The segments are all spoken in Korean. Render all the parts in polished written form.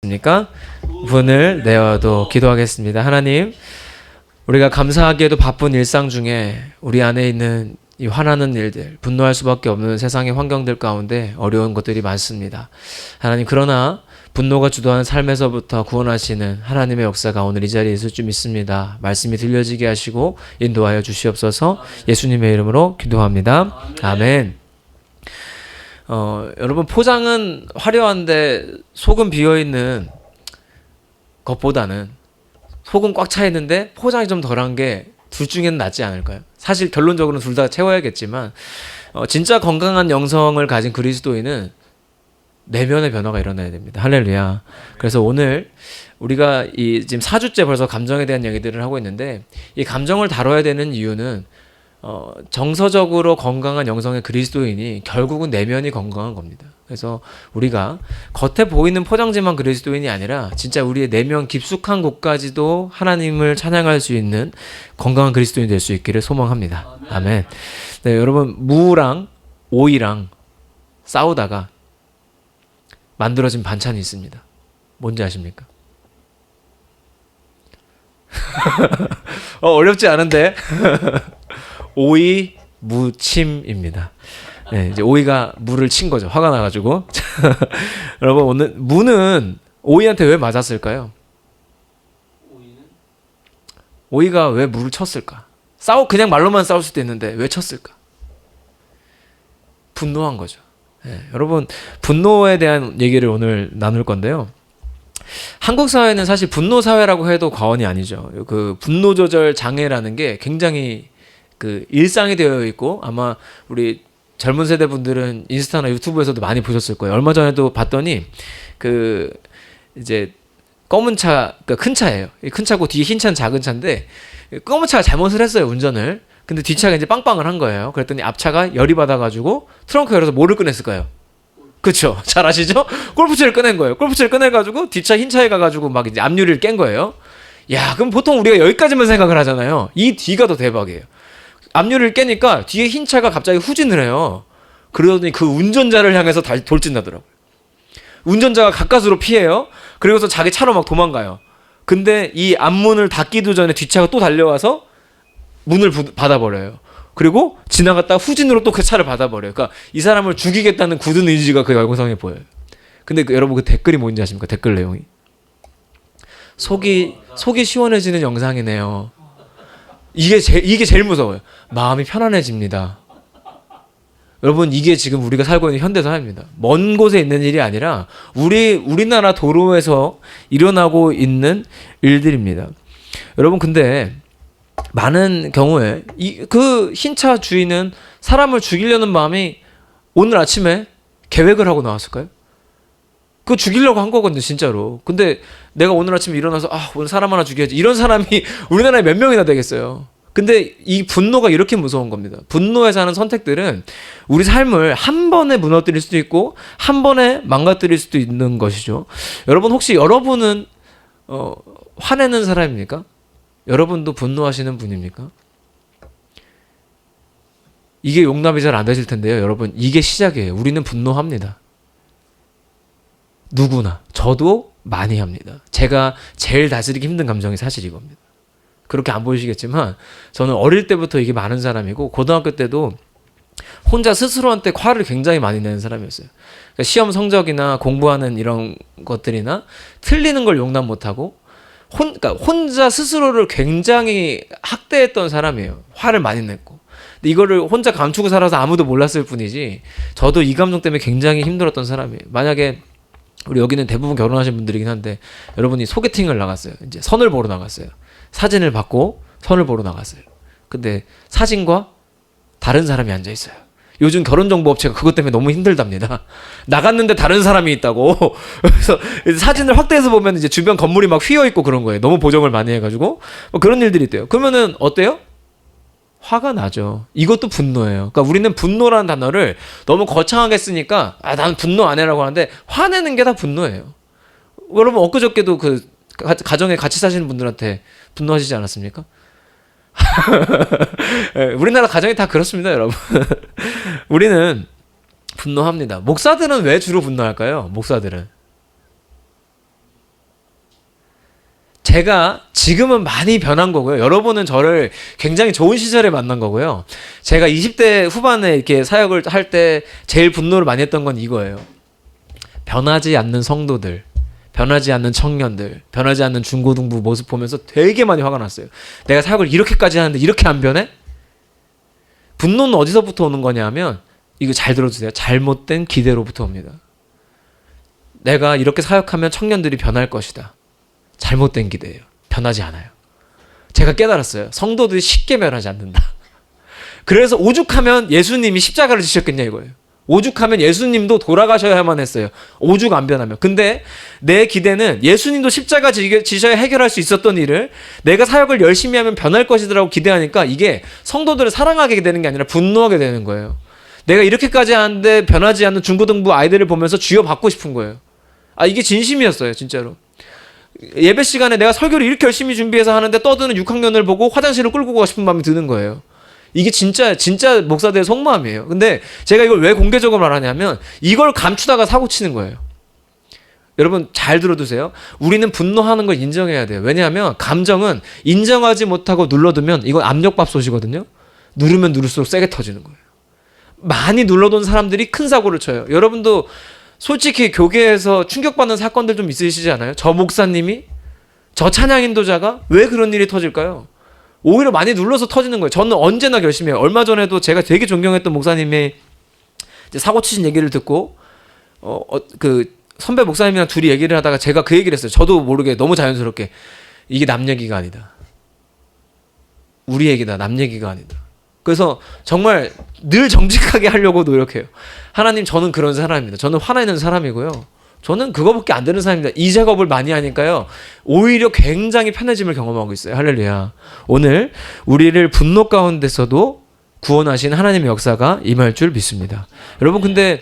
기도하겠습니까? 문을 내어도 기도하겠습니다. 하나님, 우리가 감사하게도 바쁜 일상 중에 우리 안에 있는 이 화나는 일들, 분노할 수밖에 없는 세상의 환경들 가운데 어려운 것들이 많습니다. 하나님, 그러나 분노가 주도하는 삶에서부터 구원하시는 하나님의 역사가 오늘 이 자리에 있을 줄 믿습니다. 말씀이 들려지게 하시고 인도하여 주시옵소서. 예수님의 이름으로 기도합니다. 아멘. 여러분, 포장은 화려한데 속은 비어있는 것보다는 속은 꽉 차 있는데 포장이 좀 덜한 게 둘 중에는 낫지 않을까요? 사실 결론적으로는 둘 다 채워야겠지만 진짜 건강한 영성을 가진 그리스도인은 내면의 변화가 일어나야 됩니다. 할렐루야. 그래서 오늘 우리가 지금 4주째 벌써 감정에 대한 얘기들을 하고 있는데, 이 감정을 다뤄야 되는 이유는 정서적으로 건강한 영성의 그리스도인이 결국은 내면이 건강한 겁니다. 그래서 우리가 겉에 보이는 포장지만 그리스도인이 아니라 진짜 우리의 내면 깊숙한 곳까지도 하나님을 찬양할 수 있는 건강한 그리스도인이 될 수 있기를 소망합니다. 아멘. 네, 여러분, 무랑 오이랑 싸우다가 만들어진 반찬이 있습니다. 뭔지 아십니까? 어렵지 않은데 오이 무침입니다. 네, 이제 오이가 무를 친 거죠. 화가 나가지고. 여러분, 오늘 무는 오이한테 왜 맞았을까요? 오이가 왜 무를 쳤을까? 그냥 말로만 싸울 수도 있는데 왜 쳤을까? 분노한 거죠. 네, 여러분, 분노에 대한 얘기를 오늘 나눌 건데요. 한국 사회는 사실 분노 사회라고 해도 과언이 아니죠. 그 분노 조절 장애라는 게 굉장히 그 일상이 되어 있고, 아마 우리 젊은 세대 분들은 인스타나 유튜브에서도 많이 보셨을 거예요. 얼마 전에도 봤더니 그 이제 검은 차, 그러니까 큰 차예요. 큰 차고 뒤에 흰 차는 작은 차인데, 검은 차가 잘못을 했어요, 운전을. 근데 뒷차가 이제 빵빵을 한 거예요. 그랬더니 앞차가 열이 받아가지고 트렁크 열어서 뭐를 꺼냈을까요? 그쵸? 잘 아시죠? 골프채를 꺼낸 거예요. 골프채를 꺼내가지고 뒷차 흰 차에 가가지고 막 이제 앞유리를 깬 거예요. 야, 그럼 보통 우리가 여기까지만 생각을 하잖아요. 이 뒤가 더 대박이에요. 앞유리를 깨니까 뒤에 흰 차가 갑자기 후진을 해요. 그러더니 그 운전자를 향해서 다시 돌진하더라고요. 운전자가 가까스로 피해요. 그리고서 자기 차로 막 도망가요. 근데 이 앞문을 닫기도 전에 뒷차가 또 달려와서 문을 받아버려요. 그리고 지나갔다 후진으로 또 그 차를 받아버려요. 그러니까 이 사람을 죽이겠다는 굳은 의지가 그 영상에 보여요. 근데 여러분, 그 댓글이 뭔지 아십니까? 댓글 내용이. 속이 시원해지는 영상이네요. 이게 제일 무서워요. 마음이 편안해집니다. 여러분, 이게 지금 우리가 살고 있는 현대사회입니다. 먼 곳에 있는 일이 아니라 우리나라 도로에서 일어나고 있는 일들입니다. 여러분, 근데 많은 경우에 그 흰차 주인은 사람을 죽이려는 마음이 오늘 아침에 계획을 하고 나왔을까요? 그거 죽이려고 한 거거든요, 진짜로. 근데 내가 오늘 아침에 일어나서 오늘 사람 하나 죽여야지, 이런 사람이 우리나라에 몇 명이나 되겠어요. 근데 이 분노가 이렇게 무서운 겁니다. 분노에서 하는 선택들은 우리 삶을 한 번에 무너뜨릴 수도 있고 한 번에 망가뜨릴 수도 있는 것이죠. 여러분, 혹시 여러분은 화내는 사람입니까? 여러분도 분노하시는 분입니까? 이게 용납이 잘 안 되실 텐데요. 여러분, 이게 시작이에요. 우리는 분노합니다. 누구나. 저도 많이 합니다. 제가 제일 다스리기 힘든 감정이 사실 이겁니다. 그렇게 안 보이시겠지만 저는 어릴 때부터 이게 많은 사람이고, 고등학교 때도 혼자 스스로한테 화를 굉장히 많이 내는 사람이었어요. 그러니까 시험 성적이나 공부하는 이런 것들이나 틀리는 걸 용납 못하고 그러니까 혼자 스스로를 굉장히 학대했던 사람이에요. 화를 많이 냈고. 근데 이거를 혼자 감추고 살아서 아무도 몰랐을 뿐이지, 저도 이 감정 때문에 굉장히 힘들었던 사람이에요. 만약에 우리 여기는 대부분 결혼하신 분들이긴 한데, 여러분이 소개팅을 나갔어요. 이제 선을 보러 나갔어요. 사진을 받고 선을 보러 나갔어요. 근데 사진과 다른 사람이 앉아 있어요. 요즘 결혼정보업체가 그것 때문에 너무 힘들답니다. 나갔는데 다른 사람이 있다고. 그래서 사진을 확대해서 보면 이제 주변 건물이 막 휘어 있고 그런 거예요. 너무 보정을 많이 해가지고 그런 일들이 있대요. 그러면은 어때요? 화가 나죠. 이것도 분노예요. 그러니까 우리는 분노라는 단어를 너무 거창하게 쓰니까 난 분노 안 해라고 하는데, 화내는 게 다 분노예요. 여러분, 엊그저께도 그 가정에 같이 사시는 분들한테 분노하시지 않았습니까? 우리나라 가정이 다 그렇습니다, 여러분. 우리는 분노합니다. 목사들은 왜 주로 분노할까요? 목사들은 제가 지금은 많이 변한 거고요. 여러분은 저를 굉장히 좋은 시절에 만난 거고요. 제가 20대 후반에 이렇게 사역을 할 때 제일 분노를 많이 했던 건 이거예요. 변하지 않는 성도들, 변하지 않는 청년들, 변하지 않는 중고등부 모습 보면서 되게 많이 화가 났어요. 내가 사역을 이렇게까지 하는데 이렇게 안 변해? 분노는 어디서부터 오는 거냐 하면, 이거 잘 들어주세요. 잘못된 기대로부터 옵니다. 내가 이렇게 사역하면 청년들이 변할 것이다. 잘못된 기대예요. 변하지 않아요. 제가 깨달았어요. 성도들이 쉽게 변하지 않는다. 그래서 오죽하면 예수님이 십자가를 지셨겠냐 이거예요. 오죽하면 예수님도 돌아가셔야만 했어요. 오죽 안 변하면. 근데 내 기대는 예수님도 십자가 지셔야 해결할 수 있었던 일을 내가 사역을 열심히 하면 변할 것이더라고 기대하니까 이게 성도들을 사랑하게 되는 게 아니라 분노하게 되는 거예요. 내가 이렇게까지 하는데 변하지 않는 중고등부 아이들을 보면서 쥐어 받고 싶은 거예요. 이게 진심이었어요, 진짜로. 예배 시간에 내가 설교를 이렇게 열심히 준비해서 하는데 떠드는 6학년을 보고 화장실을 끌고 가고 싶은 마음이 드는 거예요. 이게 진짜 목사들의 속마음이에요. 근데 제가 이걸 왜 공개적으로 말하냐면 이걸 감추다가 사고 치는 거예요. 여러분 잘 들어두세요. 우리는 분노하는 걸 인정해야 돼요. 왜냐하면 감정은 인정하지 못하고 눌러두면 이건 압력밥솥이거든요. 누르면 누를수록 세게 터지는 거예요. 많이 눌러둔 사람들이 큰 사고를 쳐요. 여러분도 솔직히 교계에서 충격받는 사건들 좀 있으시지 않아요? 저 목사님이? 저 찬양 인도자가? 왜 그런 일이 터질까요? 오히려 많이 눌러서 터지는 거예요. 저는 언제나 열심히 해요. 얼마 전에도 제가 되게 존경했던 목사님의 이제 사고 치신 얘기를 듣고 그 선배 목사님이랑 둘이 얘기를 하다가 제가 그 얘기를 했어요. 저도 모르게 너무 자연스럽게 이게 남 얘기가 아니다. 우리 얘기다. 남 얘기가 아니다. 그래서 정말 늘 정직하게 하려고 노력해요. 하나님 저는 그런 사람입니다. 저는 화내는 사람이고요. 저는 그거밖에 안 되는 사람입니다. 이 작업을 많이 하니까요. 오히려 굉장히 편해짐을 경험하고 있어요. 할렐루야. 오늘 우리를 분노 가운데서도 구원하신 하나님의 역사가 임할 줄 믿습니다. 여러분 근데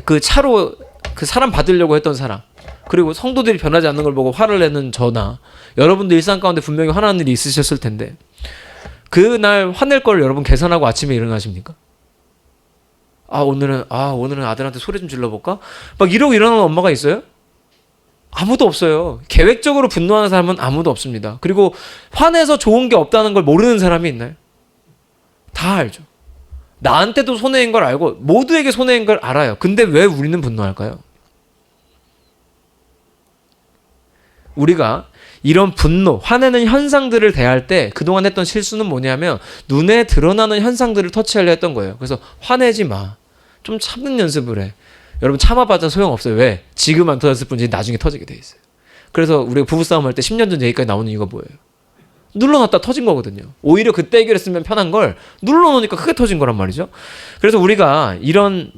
그 차로 그 사람 받으려고 했던 사람 그리고 성도들이 변하지 않는 걸 보고 화를 내는 저나 여러분도 일상 가운데 분명히 화나는 일이 있으셨을 텐데 그날 화낼 걸 여러분 계산하고 아침에 일어나십니까? 오늘은 아들한테 소리 좀 질러볼까? 막 이러고 일어나는 엄마가 있어요? 아무도 없어요. 계획적으로 분노하는 사람은 아무도 없습니다. 그리고 화내서 좋은 게 없다는 걸 모르는 사람이 있나요? 다 알죠. 나한테도 손해인 걸 알고 모두에게 손해인 걸 알아요. 근데 왜 우리는 분노할까요? 우리가 이런 분노, 화내는 현상들을 대할 때 그동안 했던 실수는 뭐냐면 눈에 드러나는 현상들을 터치하려 했던 거예요. 그래서 화내지 마. 좀 참는 연습을 해. 여러분 참아봤자 소용없어요. 왜? 지금 안 터졌을 뿐이지 나중에 터지게 돼 있어요. 그래서 우리가 부부싸움 할 때 10년 전 얘기까지 나오는 이유가 뭐예요? 눌러놨다 터진 거거든요. 오히려 그때 해결했으면 편한 걸 눌러놓으니까 크게 터진 거란 말이죠. 그래서 우리가 이런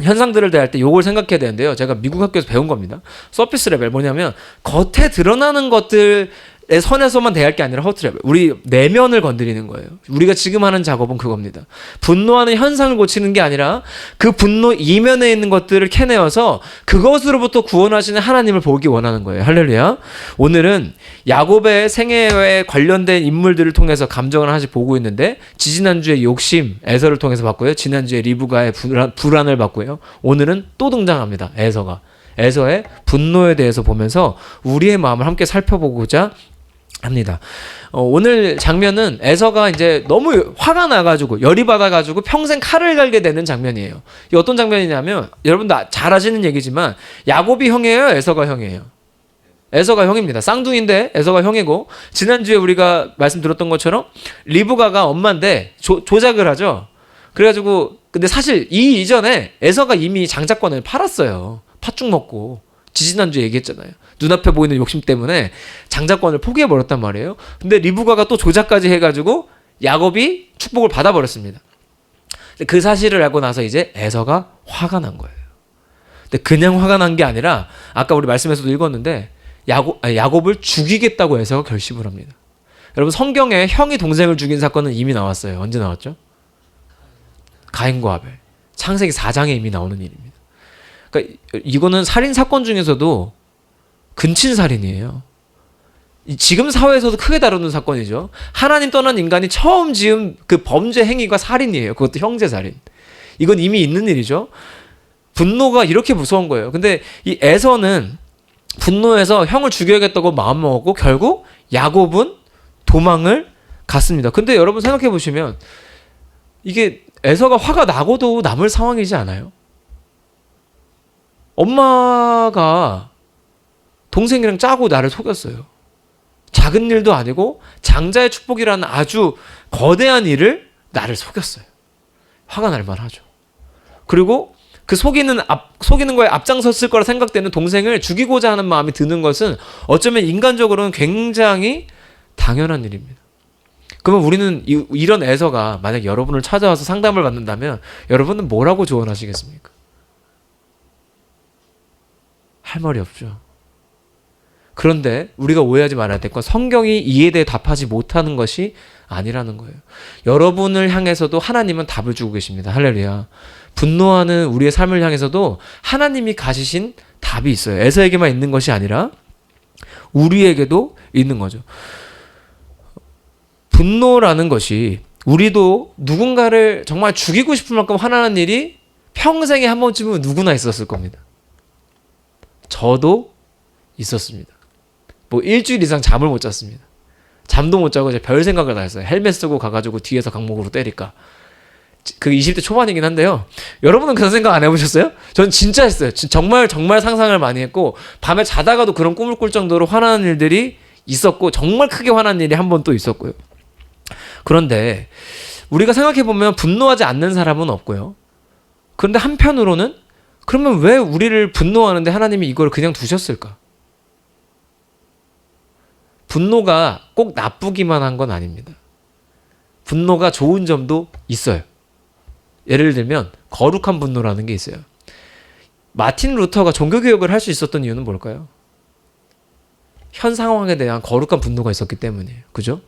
현상들을 대할 때 이걸 생각해야 되는데요. 제가 미국 학교에서 배운 겁니다. 서피스 레벨 뭐냐면 겉에 드러나는 것들의 선에서만 대할 게 아니라 허트 레벨. 우리 내면을 건드리는 거예요. 우리가 지금 하는 작업은 그겁니다. 분노하는 현상을 고치는 게 아니라 그 분노 이면에 있는 것들을 캐내어서 그것으로부터 구원하시는 하나님을 보기 원하는 거예요. 할렐루야. 오늘은 야곱의 생애에 관련된 인물들을 통해서 감정을 하나씩 보고 있는데 지지난주에 욕심, 에서를 통해서 봤고요. 지난주에 리브가의 불안을 봤고요. 오늘은 또 등장합니다. 에서의 분노에 대해서 보면서 우리의 마음을 함께 살펴보고자 합니다. 오늘 장면은 에서가 이제 너무 화가 나가지고 열이 받아가지고 평생 칼을 갈게 되는 장면이에요. 이 어떤 장면이냐면 여러분도 잘 아시는 얘기지만 야곱이 형이에요, 에서가 형이에요. 에서가 형입니다. 쌍둥이인데 에서가 형이고 지난주에 우리가 말씀드렸던 것처럼 리브가가 엄마인데 조작을 하죠. 그래가지고 근데 사실 이 이전에 에서가 이미 장자권을 팔았어요. 팥죽 먹고 지난주에 얘기했잖아요. 눈앞에 보이는 욕심 때문에 장자권을 포기해버렸단 말이에요. 근데 리브가가 또 조작까지 해가지고 야곱이 축복을 받아버렸습니다. 그 사실을 알고 나서 이제 에서가 화가 난 거예요. 근데 그냥 화가 난 게 아니라 아까 우리 말씀에서도 읽었는데 야곱을 죽이겠다고 에서가 결심을 합니다. 여러분 성경에 형이 동생을 죽인 사건은 이미 나왔어요. 언제 나왔죠? 가인과 아벨. 창세기 4장에 이미 나오는 일입니다. 그러니까 이거는 살인 사건 중에서도 근친 살인이에요. 지금 사회에서도 크게 다루는 사건이죠. 하나님 떠난 인간이 처음 지은 그 범죄 행위가 살인이에요. 그것도 형제 살인. 이건 이미 있는 일이죠. 분노가 이렇게 무서운 거예요. 근데 이 에서는 분노해서 형을 죽여야겠다고 마음먹었고 결국 야곱은 도망을 갔습니다. 근데 여러분 생각해 보시면 이게 에서가 화가 나고도 남을 상황이지 않아요? 엄마가 동생이랑 짜고 나를 속였어요. 작은 일도 아니고 장자의 축복이라는 아주 거대한 일을 나를 속였어요. 화가 날 만하죠. 그리고 그 속이는 거에 앞장섰을 거라 생각되는 동생을 죽이고자 하는 마음이 드는 것은 어쩌면 인간적으로는 굉장히 당연한 일입니다. 그러면 우리는 이런 에서가 만약 여러분을 찾아와서 상담을 받는다면 여러분은 뭐라고 조언하시겠습니까? 할 말이 없죠. 그런데 우리가 오해하지 말아야 될 건 성경이 이에 대해 답하지 못하는 것이 아니라는 거예요. 여러분을 향해서도 하나님은 답을 주고 계십니다. 할렐루야. 분노하는 우리의 삶을 향해서도 하나님이 가지신 답이 있어요. 에서에게만 있는 것이 아니라 우리에게도 있는 거죠. 분노라는 것이 우리도 누군가를 정말 죽이고 싶을 만큼 화나는 일이 평생에 한 번쯤은 누구나 있었을 겁니다. 저도 있었습니다. 뭐 일주일 이상 잠을 못 잤습니다. 잠도 못 자고 이제 별 생각을 다 했어요. 헬멧 쓰고 가가지고 뒤에서 강목으로 때릴까. 그 20대 초반이긴 한데요. 여러분은 그런 생각 안 해보셨어요? 전 진짜 했어요. 정말 상상을 많이 했고 밤에 자다가도 그런 꿈을 꿀 정도로 화나는 일들이 있었고 정말 크게 화난 일이 한 번 또 있었고요. 그런데 우리가 생각해보면 분노하지 않는 사람은 없고요. 그런데 한편으로는 그러면 왜 우리를 분노하는데 하나님이 이걸 그냥 두셨을까? 분노가 꼭 나쁘기만 한 건 아닙니다. 분노가 좋은 점도 있어요. 예를 들면 거룩한 분노라는 게 있어요. 마틴 루터가 종교개혁을 할 수 있었던 이유는 뭘까요? 현 상황에 대한 거룩한 분노가 있었기 때문이에요. 그죠?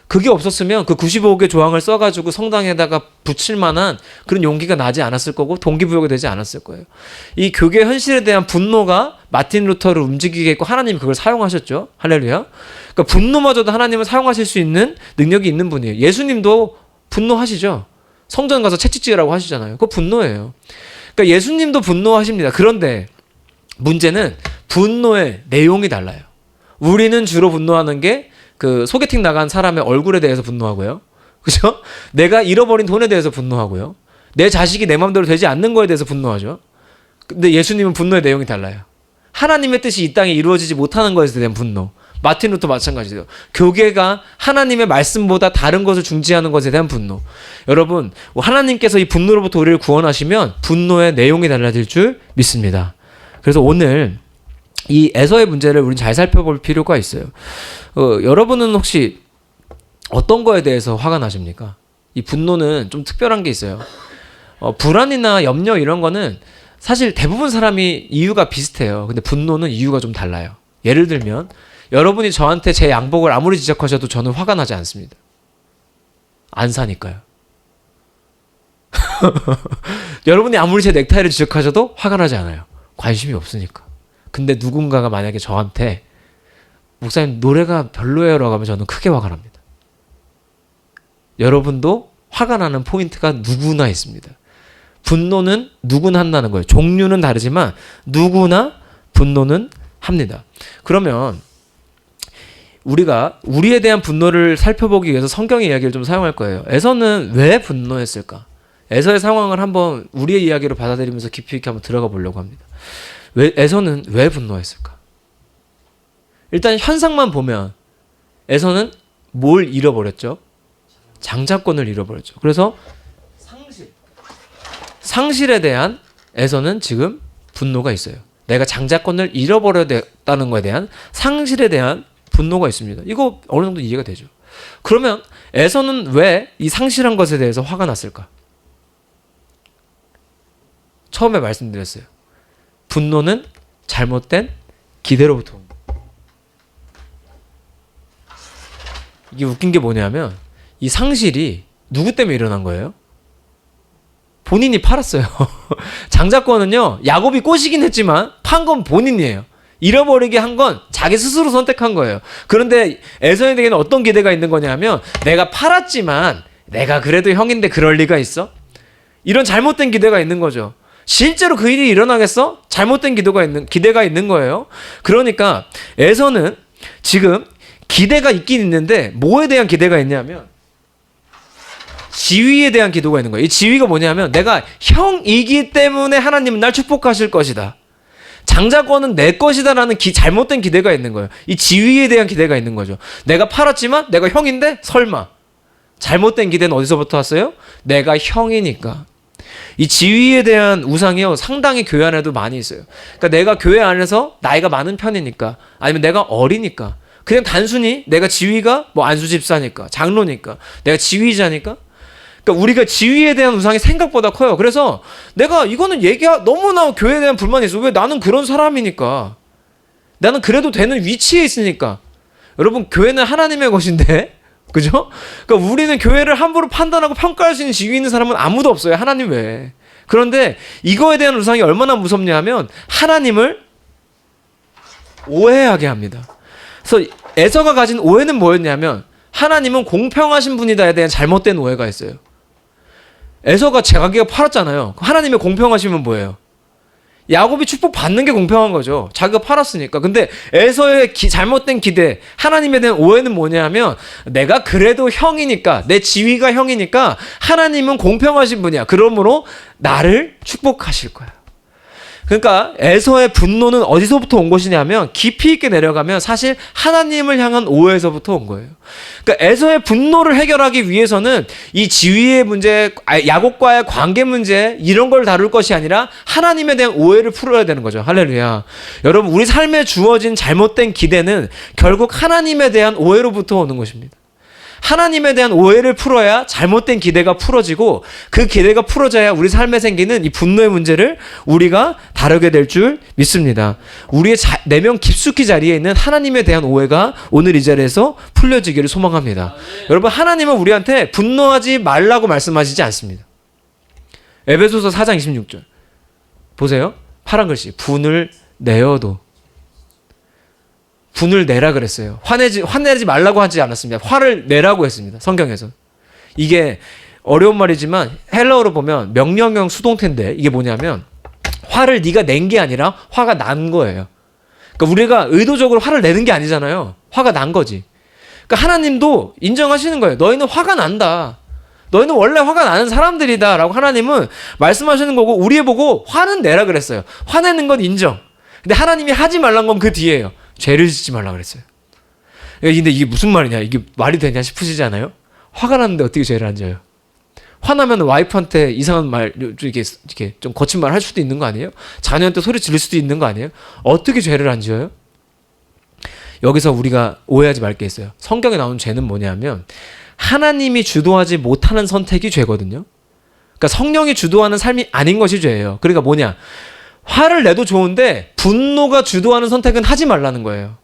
그게 없었으면 그 95개 조항을 써가지고 성당에다가 붙일 만한 그런 용기가 나지 않았을 거고 동기부여가 되지 않았을 거예요. 이 교계 현실에 대한 분노가 마틴 루터를 움직이게 했고 하나님이 그걸 사용하셨죠. 할렐루야. 그러니까 분노마저도 하나님은 사용하실 수 있는 능력이 있는 분이에요. 예수님도 분노하시죠. 성전 가서 채찍질하라고 하시잖아요. 그거 분노예요. 그러니까 예수님도 분노하십니다. 그런데 문제는 분노의 내용이 달라요. 우리는 주로 분노하는 게 그 소개팅 나간 사람의 얼굴에 대해서 분노하고요. 그죠? 내가 잃어버린 돈에 대해서 분노하고요. 내 자식이 내 마음대로 되지 않는 거에 대해서 분노하죠. 근데 예수님은 분노의 내용이 달라요. 하나님의 뜻이 이 땅에 이루어지지 못하는 것에 대한 분노. 마틴 루터 마찬가지예요. 교계가 하나님의 말씀보다 다른 것을 중지하는 것에 대한 분노. 여러분, 하나님께서 이 분노로부터 우리를 구원하시면 분노의 내용이 달라질 줄 믿습니다. 그래서 오늘 이 에서의 문제를 우리는 잘 살펴볼 필요가 있어요. 여러분은 혹시 어떤 거에 대해서 화가 나십니까? 이 분노는 좀 특별한 게 있어요. 불안이나 염려 이런 거는 사실 대부분 사람이 이유가 비슷해요. 근데 분노는 이유가 좀 달라요. 예를 들면 여러분이 저한테 제 양복을 아무리 지적하셔도 저는 화가 나지 않습니다. 안 사니까요. 여러분이 아무리 제 넥타이를 지적하셔도 화가 나지 않아요. 관심이 없으니까. 근데 누군가가 만약에 저한테 목사님 노래가 별로예요라고 하면 저는 크게 화가 납니다. 여러분도 화가 나는 포인트가 누구나 있습니다. 분노는 누구나 한다는 거예요. 종류는 다르지만 누구나 분노는 합니다. 그러면 우리가 우리에 대한 분노를 살펴보기 위해서 성경의 이야기를 좀 사용할 거예요. 에서는 왜 분노했을까? 에서의 상황을 한번 우리의 이야기로 받아들이면서 깊이 있게 한번 들어가 보려고 합니다. 에서는 왜 분노했을까? 일단 현상만 보면 에서는 뭘 잃어버렸죠? 장자권을 잃어버렸죠. 그래서 상실에 대한 에서는 지금 분노가 있어요. 내가 장자권을 잃어버렸다는 것에 대한 상실에 대한 분노가 있습니다. 이거 어느 정도 이해가 되죠. 그러면 에서는 왜 이 상실한 것에 대해서 화가 났을까? 처음에 말씀드렸어요. 분노는 잘못된 기대로부터 옵니다. 이게 웃긴 게 뭐냐면 이 상실이 누구 때문에 일어난 거예요? 본인이 팔았어요. 장자권은요, 야곱이 꼬시긴 했지만 판 건 본인이에요. 잃어버리게 한 건 자기 스스로 선택한 거예요. 그런데 에서에게는 어떤 기대가 있는 거냐면 내가 팔았지만 내가 그래도 형인데 그럴 리가 있어? 이런 잘못된 기대가 있는 거죠. 실제로 그 일이 일어나겠어? 잘못된 기대가 있는 거예요. 그러니까 에서는 지금 기대가 있긴 있는데 뭐에 대한 기대가 있냐면 지위에 대한 기도가 있는 거예요. 이 지위가 뭐냐면 내가 형이기 때문에 하나님은 날 축복하실 것이다. 장자권은 내 것이다라는 잘못된 기대가 있는 거예요. 이 지위에 대한 기대가 있는 거죠. 내가 팔았지만 내가 형인데 설마. 잘못된 기대는 어디서부터 왔어요? 내가 형이니까. 이 지위에 대한 우상이요 상당히 교회 안에도 많이 있어요. 그러니까 내가 교회 안에서 나이가 많은 편이니까 아니면 내가 어리니까 그냥 단순히 내가 지위가 뭐 안수 집사니까 장로니까 내가 지휘자니까 그러니까 우리가 지위에 대한 우상이 생각보다 커요. 그래서 내가 이거는 너무나 교회에 대한 불만이 있어. 왜 나는 그런 사람이니까 나는 그래도 되는 위치에 있으니까. 여러분 교회는 하나님의 것인데 그죠? 그러니까 우리는 교회를 함부로 판단하고 평가할 수 있는 지위 있는 사람은 아무도 없어요. 하나님 외에. 그런데 이거에 대한 우상이 얼마나 무섭냐 하면 하나님을 오해하게 합니다. 그래서 에서가 가진 오해는 뭐였냐면 하나님은 공평하신 분이다에 대한 잘못된 오해가 있어요. 에서가 자기가 팔았잖아요. 하나님의 공평하시면 뭐예요? 야곱이 축복받는 게 공평한 거죠. 자기가 팔았으니까. 근데 에서의 잘못된 기대, 하나님에 대한 오해는 뭐냐면 내가 그래도 형이니까, 내 지위가 형이니까 하나님은 공평하신 분이야. 그러므로 나를 축복하실 거야. 그러니까 에서의 분노는 어디서부터 온 것이냐면 깊이 있게 내려가면 사실 하나님을 향한 오해에서부터 온 거예요. 그러니까 에서의 분노를 해결하기 위해서는 이 지위의 문제, 야곱과의 관계 문제 이런 걸 다룰 것이 아니라 하나님에 대한 오해를 풀어야 되는 거죠. 할렐루야. 여러분 우리 삶에 주어진 잘못된 기대는 결국 하나님에 대한 오해로부터 오는 것입니다. 하나님에 대한 오해를 풀어야 잘못된 기대가 풀어지고 그 기대가 풀어져야 우리 삶에 생기는 이 분노의 문제를 우리가 다루게 될 줄 믿습니다. 우리의 내면 깊숙이 자리에 있는 하나님에 대한 오해가 오늘 이 자리에서 풀려지기를 소망합니다. 여러분 하나님은 우리한테 분노하지 말라고 말씀하시지 않습니다. 에베소서 4장 26절 보세요. 파란 글씨 분을 내어도 분을 내라 그랬어요. 화내지 말라고 하지 않았습니다. 화를 내라고 했습니다. 성경에서. 이게 어려운 말이지만 헬라어로 보면 명령형 수동태인데 이게 뭐냐면 화를 네가 낸 게 아니라 화가 난 거예요. 그러니까 우리가 의도적으로 화를 내는 게 아니잖아요. 화가 난 거지. 그러니까 하나님도 인정하시는 거예요. 너희는 화가 난다. 너희는 원래 화가 나는 사람들이다 라고 하나님은 말씀하시는 거고 우리 보고 화는 내라 그랬어요. 화내는 건 인정. 근데 하나님이 하지 말란 건 그 뒤에요. 죄를 짓지 말라 그랬어요. 근데 이게 무슨 말이냐? 이게 말이 되냐 싶으시지 않아요? 화가 났는데 어떻게 죄를 안 져요? 화나면 와이프한테 이상한 말, 이렇게 좀 거친 말 할 수도 있는 거 아니에요? 자녀한테 소리 지를 수도 있는 거 아니에요? 어떻게 죄를 안 지어요? 여기서 우리가 오해하지 말 게 있어요. 성경에 나오는 죄는 뭐냐면 하나님이 주도하지 못하는 선택이 죄거든요. 그러니까 성령이 주도하는 삶이 아닌 것이 죄예요. 그러니까 뭐냐? 화를 내도 좋은데 분노가 주도하는 선택은 하지 말라는 거예요.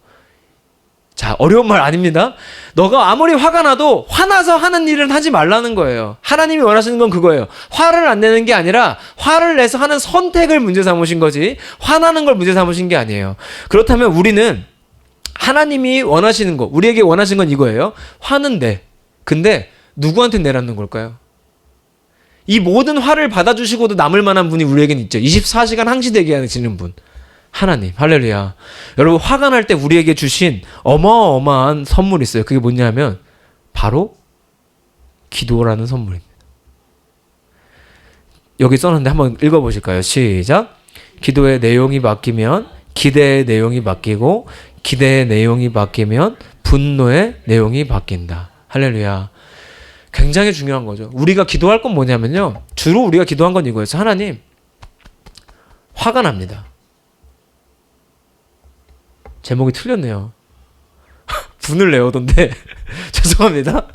자, 어려운 말 아닙니다. 너가 아무리 화가 나도 화나서 하는 일은 하지 말라는 거예요. 하나님이 원하시는 건 그거예요. 화를 안 내는 게 아니라 화를 내서 하는 선택을 문제 삼으신 거지 화나는 걸 문제 삼으신 게 아니에요. 그렇다면 우리는 하나님이 원하시는 거, 우리에게 원하신 건 이거예요. 화는 내. 근데 누구한테 내라는 걸까요? 이 모든 화를 받아주시고도 남을 만한 분이 우리에겐 있죠. 24시간 항시되게 하시는 분. 하나님. 할렐루야. 여러분 화가 날 때 우리에게 주신 어마어마한 선물이 있어요. 그게 뭐냐면 바로 기도라는 선물입니다. 여기 써놨는데 한번 읽어보실까요? 시작. 기도의 내용이 바뀌면 기대의 내용이 바뀌고 기대의 내용이 바뀌면 분노의 내용이 바뀐다. 할렐루야. 굉장히 중요한 거죠. 우리가 기도할 건 뭐냐면요. 주로 우리가 기도한 건 이거였어요. 하나님, 화가 납니다. 제목이 틀렸네요. 분을 내오던데 죄송합니다.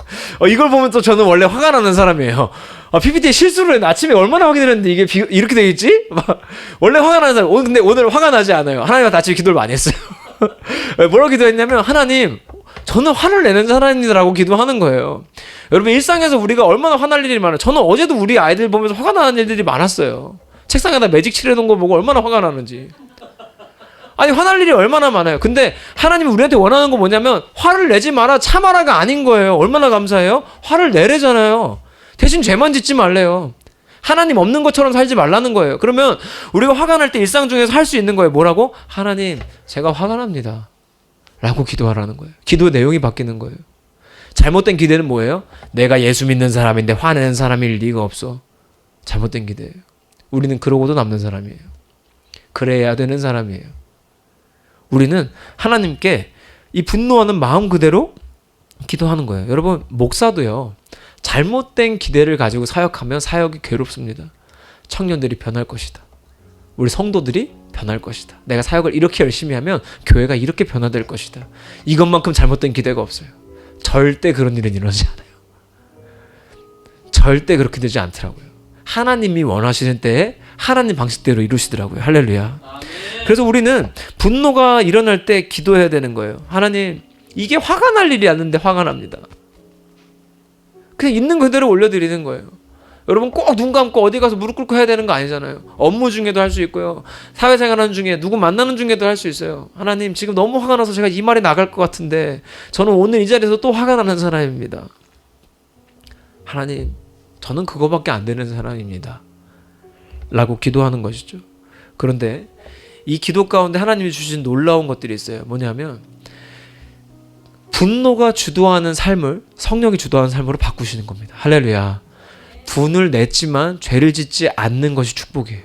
이걸 보면 또 저는 원래 화가 나는 사람이에요. PPT에 실수를 했는데 아침에 얼마나 확인을 했는데 이게 이렇게 돼 있지? 원래 화가 나는 사람. 근데 오늘 화가 나지 않아요. 하나님과 아침에 기도를 많이 했어요. 뭐라고 기도했냐면 하나님, 저는 화를 내는 사람이라고 기도하는 거예요. 여러분 일상에서 우리가 얼마나 화날 일이 많아요. 저는 어제도 우리 아이들 보면서 화가 나는 일들이 많았어요. 책상에다 매직 칠해놓은 거 보고 얼마나 화가 나는지. 아니 화날 일이 얼마나 많아요. 근데 하나님이 우리한테 원하는 거 뭐냐면 화를 내지 마라, 참아라가 아닌 거예요. 얼마나 감사해요? 화를 내래잖아요. 대신 죄만 짓지 말래요. 하나님 없는 것처럼 살지 말라는 거예요. 그러면 우리가 화가 날 때 일상 중에서 할 수 있는 거예요. 뭐라고? 하나님, 제가 화가 납니다. 라고 기도하라는 거예요. 기도의 내용이 바뀌는 거예요. 잘못된 기대는 뭐예요? 내가 예수 믿는 사람인데 화내는 사람일 리가 없어. 잘못된 기대예요. 우리는 그러고도 남는 사람이에요. 그래야 되는 사람이에요. 우리는 하나님께 이 분노하는 마음 그대로 기도하는 거예요. 여러분, 목사도요, 잘못된 기대를 가지고 사역하면 사역이 괴롭습니다. 청년들이 변할 것이다. 우리 성도들이 변할 것이다. 내가 사역을 이렇게 열심히 하면 교회가 이렇게 변화될 것이다. 이것만큼 잘못된 기대가 없어요. 절대 그런 일은 일어나지 않아요. 절대 그렇게 되지 않더라고요. 하나님이 원하시는 때에 하나님 방식대로 이루시더라고요. 할렐루야. 그래서 우리는 분노가 일어날 때 기도해야 되는 거예요. 하나님, 이게 화가 날 일이 아닌데 화가 납니다. 그냥 있는 그대로 올려드리는 거예요. 여러분 꼭 눈 감고 어디 가서 무릎 꿇고 해야 되는 거 아니잖아요. 업무 중에도 할 수 있고요. 사회생활하는 중에 누구 만나는 중에도 할 수 있어요. 하나님, 지금 너무 화가 나서 제가 이 말이 나갈 것 같은데 저는 오늘 이 자리에서 또 화가 나는 사람입니다. 하나님, 저는 그거밖에 안 되는 사람입니다. 라고 기도하는 것이죠. 그런데 이 기도 가운데 하나님이 주신 놀라운 것들이 있어요. 뭐냐면 분노가 주도하는 삶을 성령이 주도하는 삶으로 바꾸시는 겁니다. 할렐루야. 분을 냈지만 죄를 짓지 않는 것이 축복이에요.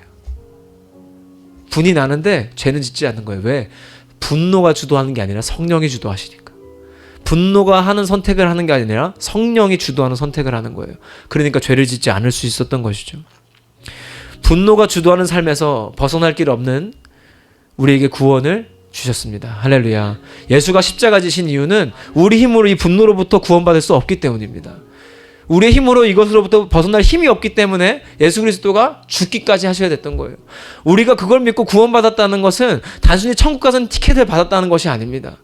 분이 나는데 죄는 짓지 않는 거예요. 왜? 분노가 주도하는 게 아니라 성령이 주도하시니까. 분노가 하는 선택을 하는 게 아니라 성령이 주도하는 선택을 하는 거예요. 그러니까 죄를 짓지 않을 수 있었던 것이죠. 분노가 주도하는 삶에서 벗어날 길 없는 우리에게 구원을 주셨습니다. 할렐루야. 예수가 십자가 지신 이유는 우리 힘으로 이 분노로부터 구원받을 수 없기 때문입니다. 우리의 힘으로 이것으로부터 벗어날 힘이 없기 때문에 예수 그리스도가 죽기까지 하셔야 됐던 거예요. 우리가 그걸 믿고 구원받았다는 것은 단순히 천국 가서는 티켓을 받았다는 것이 아닙니다.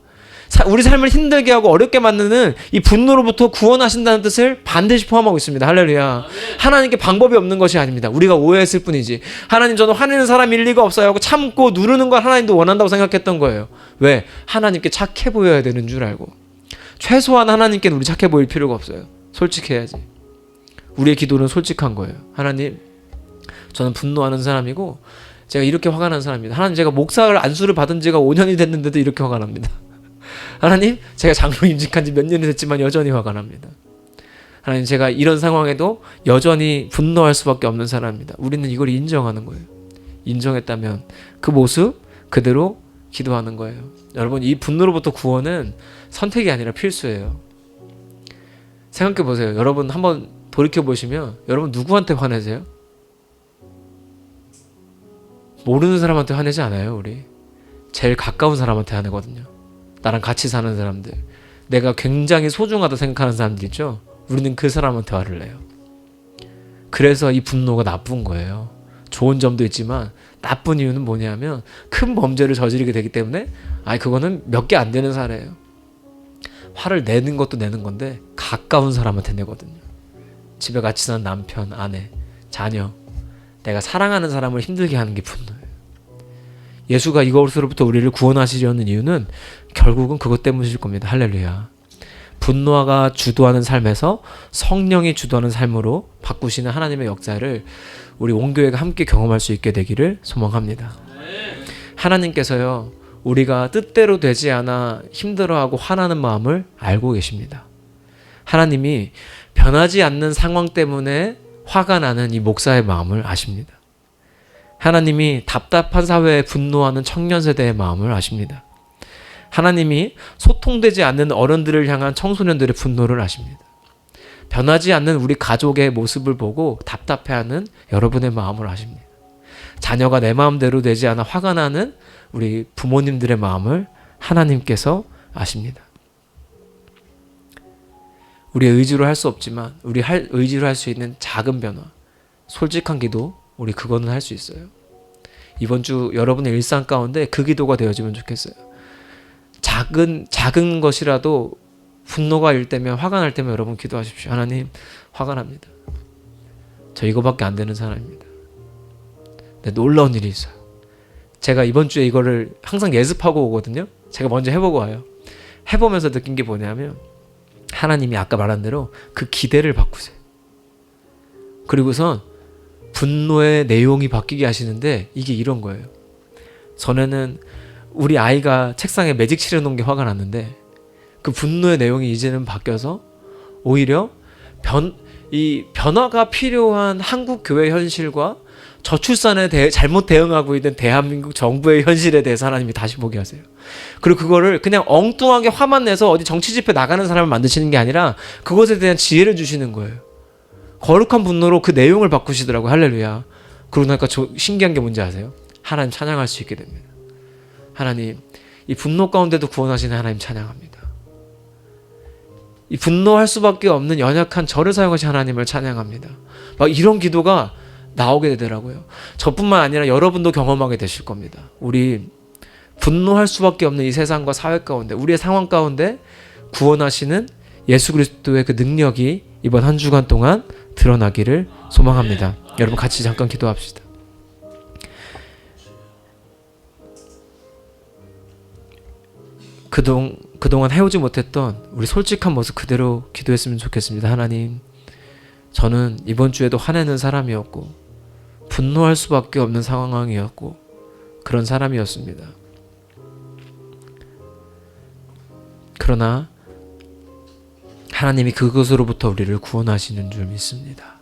우리 삶을 힘들게 하고 어렵게 만드는 이 분노로부터 구원하신다는 뜻을 반드시 포함하고 있습니다. 할렐루야. 하나님께 방법이 없는 것이 아닙니다. 우리가 오해했을 뿐이지. 하나님, 저는 화내는 사람일 리가 없어요 하고 참고 누르는 걸 하나님도 원한다고 생각했던 거예요. 왜? 하나님께 착해 보여야 되는 줄 알고. 최소한 하나님께는 우리 착해 보일 필요가 없어요. 솔직해야지. 우리의 기도는 솔직한 거예요. 하나님, 저는 분노하는 사람이고 제가 이렇게 화가 난 사람입니다. 하나님, 제가 목사를 안수를 받은 지가 5년이 됐는데도 이렇게 화가 납니다. 하나님, 제가 장로 임직한 지 몇 년이 됐지만 여전히 화가 납니다. 하나님, 제가 이런 상황에도 여전히 분노할 수밖에 없는 사람입니다. 우리는 이걸 인정하는 거예요. 인정했다면 그 모습 그대로 기도하는 거예요. 여러분, 이 분노로부터 구원은 선택이 아니라 필수예요. 생각해 보세요. 여러분 한번 돌이켜 보시면 여러분 누구한테 화내세요? 모르는 사람한테 화내지 않아요. 우리 제일 가까운 사람한테 화내거든요. 나랑 같이 사는 사람들, 내가 굉장히 소중하다 생각하는 사람들 있죠. 우리는 그 사람한테 화를 내요. 그래서 이 분노가 나쁜 거예요. 좋은 점도 있지만 나쁜 이유는 뭐냐면 큰 범죄를 저지르게 되기 때문에 그거는 몇 개 안 되는 사례예요. 화를 내는 것도 내는 건데 가까운 사람한테 내거든요. 집에 같이 사는 남편, 아내, 자녀, 내가 사랑하는 사람을 힘들게 하는 게 분노예요. 예수가 이것으로부터 우리를 구원하시려는 이유는 결국은 그것 때문이실 겁니다. 할렐루야. 분노가 주도하는 삶에서 성령이 주도하는 삶으로 바꾸시는 하나님의 역사를 우리 온 교회가 함께 경험할 수 있게 되기를 소망합니다. 하나님께서요, 우리가 뜻대로 되지 않아 힘들어하고 화나는 마음을 알고 계십니다. 하나님이 변하지 않는 상황 때문에 화가 나는 이 목사의 마음을 아십니다. 하나님이 답답한 사회에 분노하는 청년 세대의 마음을 아십니다. 하나님이 소통되지 않는 어른들을 향한 청소년들의 분노를 아십니다. 변하지 않는 우리 가족의 모습을 보고 답답해하는 여러분의 마음을 아십니다. 자녀가 내 마음대로 되지 않아 화가 나는 우리 부모님들의 마음을 하나님께서 아십니다. 우리의 의지로 할 수 없지만 우리 의지로 할 수 있는 작은 변화, 솔직한 기도, 우리 그거는 할 수 있어요. 이번 주 여러분의 일상 가운데 그 기도가 되어지면 좋겠어요. 작은 것이라도 분노가 일 때면, 화가 날 때면 여러분 기도하십시오. 하나님, 화가 납니다. 저 이거밖에 안 되는 사람입니다. 근데 놀라운 일이 있어요. 제가 이번 주에 이거를 항상 예습하고 오거든요. 제가 먼저 해보고 와요. 해보면서 느낀 게 뭐냐면 하나님이 아까 말한 대로 그 기대를 바꾸세요. 그리고선 분노의 내용이 바뀌게 하시는데 이게 이런 거예요. 전에는 우리 아이가 책상에 매직 칠해놓은 게 화가 났는데 그 분노의 내용이 이제는 바뀌어서 오히려 이 변화가 필요한 한국 교회 현실과 저출산에 대해 잘못 대응하고 있는 대한민국 정부의 현실에 대해서 하나님이 다시 보게 하세요. 그리고 그거를 그냥 엉뚱하게 화만 내서 어디 정치 집회 나가는 사람을 만드시는 게 아니라 그것에 대한 지혜를 주시는 거예요. 거룩한 분노로 그 내용을 바꾸시더라고요. 할렐루야. 그러고 나니까 저 신기한 게 뭔지 아세요? 하나님 찬양할 수 있게 됩니다. 하나님, 이 분노 가운데도 구원하시는 하나님 찬양합니다. 이 분노할 수밖에 없는 연약한 저를 사용하신 하나님을 찬양합니다. 막 이런 기도가 나오게 되더라고요. 저뿐만 아니라 여러분도 경험하게 되실 겁니다. 우리 분노할 수밖에 없는 이 세상과 사회 가운데, 우리의 상황 가운데 구원하시는 예수 그리스도의 그 능력이 이번 한 주간 동안 드러나기를 소망합니다. 여러분 같이 잠깐 기도합시다. 그동안 해오지 못했던 우리 솔직한 모습 그대로 기도했으면 좋겠습니다. 하나님, 저는 이번 주에도 화내는 사람이었고 분노할 수밖에 없는 상황이었고 그런 사람이었습니다. 그러나 하나님이 그것으로부터 우리를 구원하시는 줄 믿습니다.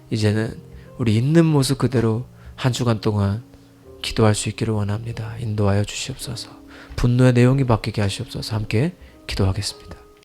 이제는 우리 있는 모습 그대로 한 주간 동안 기도할 수 있기를 원합니다. 인도하여 주시옵소서. 분노의 내용이 바뀌게 하시옵소서. 함께 기도하겠습니다.